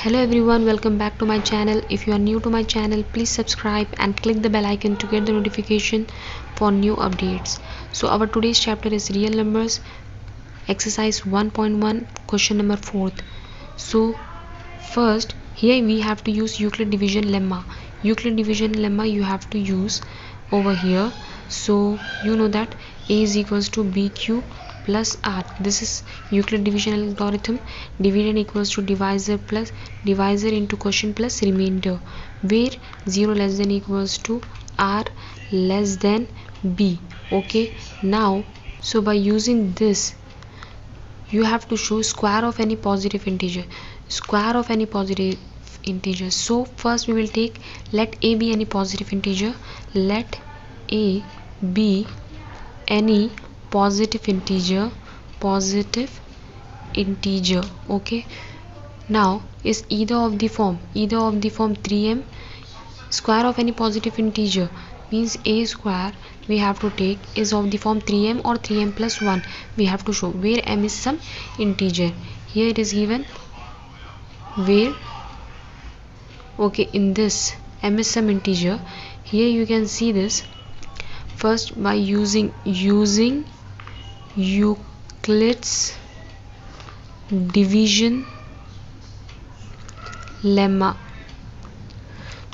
Hello everyone, welcome back to my channel. If you are new to my channel, please subscribe and click the bell icon to get the notification for new updates. So our today's chapter is real numbers, exercise 1.1, question number 4. So first, here we have to use Euclid division lemma. Euclid division lemma you have to use over here. So you know that A is equals to BQ plus R. This is Euclid division algorithm. Dividend equals to divisor plus divisor into quotient plus remainder, where 0 less than equals to R less than B. Okay, now so by using this you have to show square of any positive integer. So first we will take, let A be any positive integer. Let A be any positive integer. Okay, now is either of the form 3m. Square of any positive integer means A square we have to take is of the form 3m or 3m plus 1. We have to show where m is some integer. Here it is given where, okay, in this m is some integer. Here you can see this first by using Euclid's division lemma.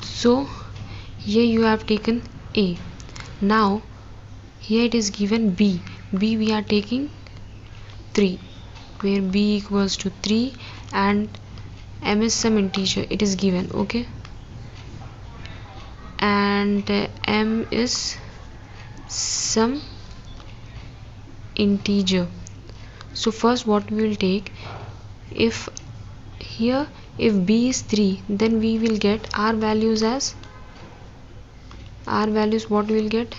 So here you have taken A. Now here it is given B we are taking 3, where B equals to 3 and m is some integer it is given, okay, and m is some integer. So first what we will take, if B is 3, then we will get R values what we will get,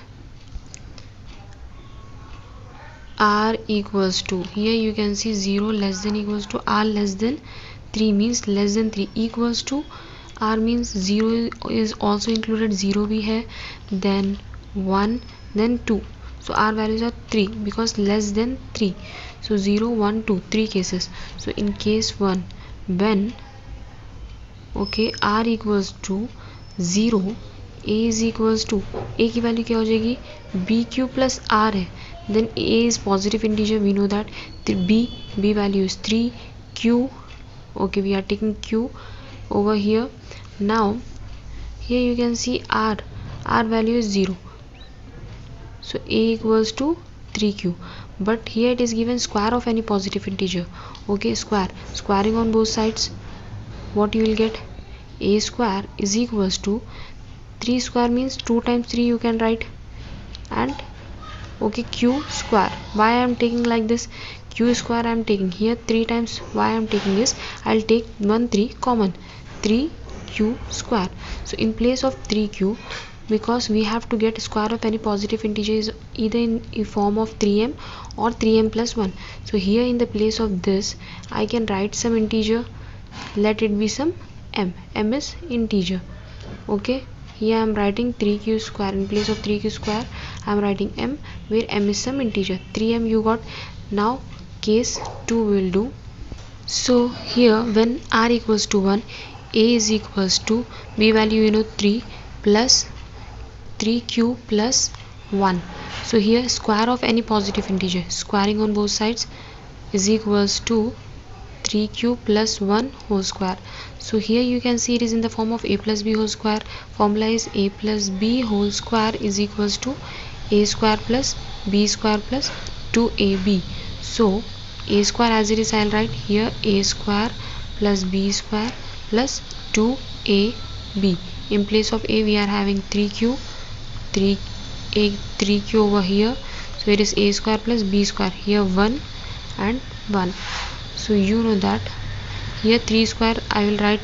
R equals to, here you can see 0 less than equals to R less than 3 means less than 3 equals to R means 0 is also included, 0 भी है, then 1, then 2. So R values are 3 because less than 3. So 0, 1, 2, 3 cases. So in case 1, when, okay, R equals to 0, A is equals to, A की value क्या हो जाएगी, BQ plus R है, then A is positive integer, we know that. B value is 3, Q, okay, we are taking Q over here. Now here you can see R value is 0, so A equals to 3Q, but here it is given square of any positive integer. Okay, squaring on both sides, what you will get, A square is equals to 3 square means 2 times 3 you can write, and okay, Q square. Why I am taking like this, Q square I am taking here 3 times. Why I am taking is, I will take 1 3 common, 3Q square. So in place of 3Q, because we have to get square of any positive integer is either in form of 3m or 3m plus 1. So here in the place of this I can write some integer, let it be some m is integer. Okay, here I am writing 3q square, in place of 3q square I am writing m, where m is some integer, 3m you got. Now case 2 will do. So here when R equals to 1, A is equals to, B value you know 3 plus 3Q plus 1. So here square of any positive integer, squaring on both sides, is equals to 3Q plus 1 whole square. So here you can see it is in the form of A plus B whole square. Formula is A plus B whole square is equals to A square plus B square plus 2AB. So A square as it is I will write here A square plus B square plus 2AB. In place of A we are having 3Q over here, so it is A square plus B square, here 1 and 1. So you know that here 3 square I will write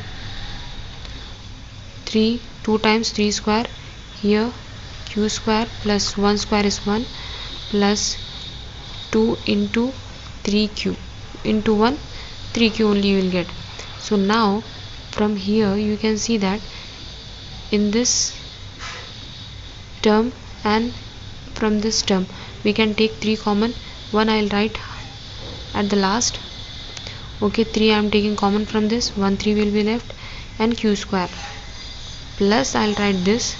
3, 2 times 3 square, here Q square plus 1 square is 1 plus 2 into 3Q into 1, 3Q only you will get. So now from here you can see that in this term and from this term we can take 3 common, 1 I will write at the last, Okay, 3 I am taking common from this, 1 3 will be left, and q square plus I'll write this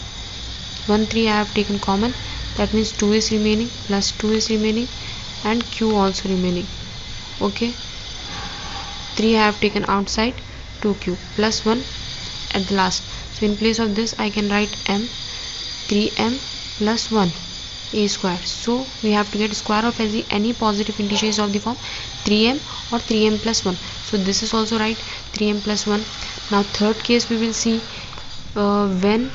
1 3 I have taken common, that means 2 is remaining, plus 2 is remaining, and q also remaining. Okay, 3 I have taken outside, 2q plus 1 at the last. So in place of this I can write m, 3m plus 1 a square. So we have to get square of any positive integers of the form 3m or 3m plus 1. So this is also right, 3m plus 1. Now third case we will see when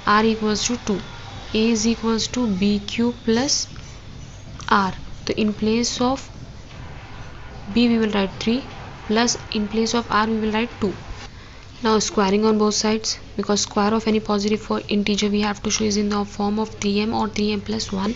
r equals to 2, a is equals to bq plus r. So in place of b we will write 3 plus in place of r we will write 2. Now squaring on both sides, because square of any positive integer we have to show is in the form of 3m or 3m plus 1.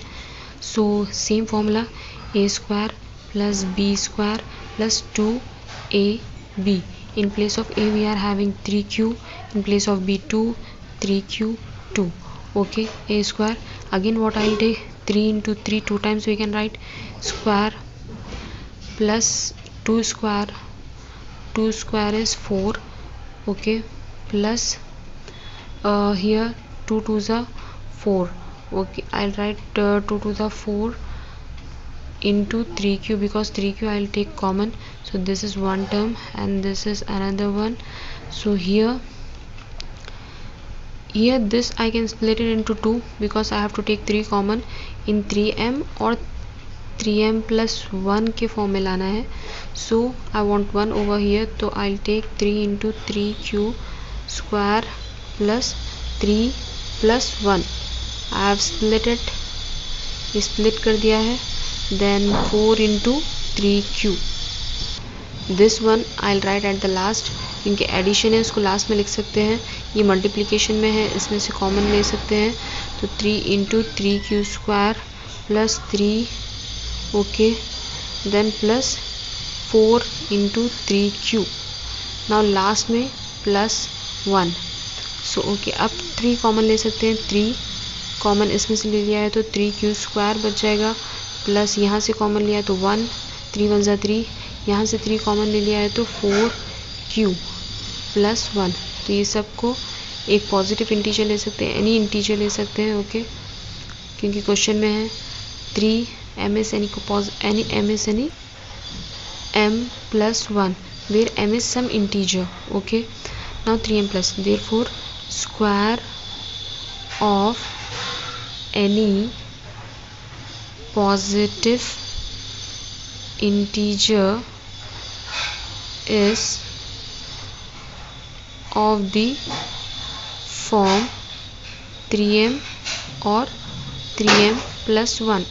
So same formula, a square plus b square plus 2ab. In place of a we are having 3q, in place of b 2, 3q 2. Okay, a square, again what I will take, 3 into 3 2 times we can write, square plus 2 square is 4. Okay, plus here 2 2s are 4. Okay, I'll write 2 2s are 4 into 3q, because 3q I'll take common. So this is one term and this is another one. So here this I can split it into 2, because I have to take 3 common in 3m और 3m plus 1 के form में लाना है. So I want 1 over here, so I'll take 3 into 3q square plus 3 plus 1. I have split it, split कर दिया है. Then 4 into 3q. This one I'll write at the last, क्योंकि addition है उसको लास्ट में लिख सकते हैं. ये मल्टीप्लिकेशन में है, इसमें से कॉमन ले सकते हैं. तो 3 into 3q square plus 3. Okay, then plus 4 into 3q. now last में plus 1. so okay, अब 3 कॉमन ले सकते हैं. 3 कॉमन इसमें से ले लिया है तो 3q स्क्वायर बच जाएगा, प्लस यहाँ से कॉमन लिया है तो 1, 3 1 जा 3, यहाँ से 3 कॉमन ले लिया है तो 4q प्लस 1. तो ये सबको एक पॉजिटिव इंटीजर ले सकते हैं, एनी इंटीजर ले सकते हैं. ओके, क्योंकि क्वेश्चन में है 3 m is any m plus 1 where m is some integer. Okay, now 3m plus, therefore square of any positive integer is of the form 3m or 3m plus 1.